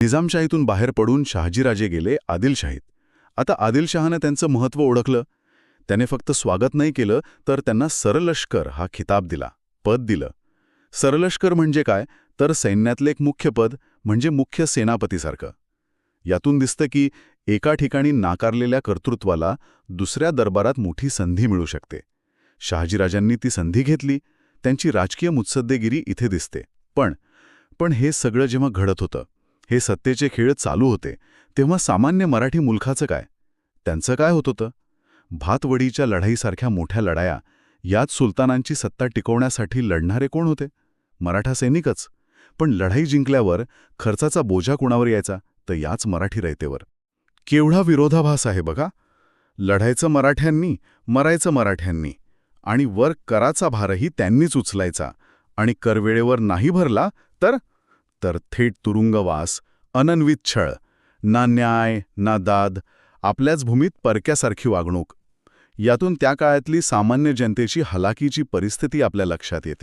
निजामशाहीतून बाहेर पडून शहाजीराजे गेले आदिलशाहीत. आता आदिलशहानं त्यांचं महत्त्व ओळखलं. त्याने फक्त स्वागत नाही केलं, तर त्यांना सरलष्कर हा खिताब दिला, पद दिलं. सरलष्कर म्हणजे काय, तर सैन्यातलं एक मुख्य पद, म्हणजे मुख्य सेनापतीसारखं. यातून दिसतं की एका ठिकाणी नाकारलेल्या कर्तृत्वाला दुसऱ्या दरबारात मोठी संधी मिळू शकते. शहाजीराजांनी ती संधी घेतली. त्यांची राजकीय मुत्सद्देगिरी इथे दिसते. पण हे सगळं जेव्हा घडत होतं, हे सत्तेचे खेळ चालू होते, तेव्हा सामान्य मराठी मुलखाचं काय? त्यांचं काय होत होतं? भातवडीच्या लढाईसारख्या मोठ्या लढाया, यात सुलतानांची सत्ता टिकवण्यासाठी लढणारे कोण होते? मराठा सैनिकच. पण लढाई जिंकल्यावर खर्चाचा बोजा कोणावर यायचा? तर याच मराठी रयतेवर. केवढा विरोधाभास आहे बघा. लढायचं मराठ्यांनी, मरायचं मराठ्यांनी, आणि वर कराचा भारही त्यांनीच उचलायचा. आणि करवेळेवर नाही भरला तर थेट तुरुंगवास, अनन्वित छळ, ना न्याय ना दाद, आपल्याच भूमीत परक्यासारखी वागणूक. यातून त्या काळातली सामान्य जनतेची हलाखीची परिस्थिती आपल्या लक्षात येते.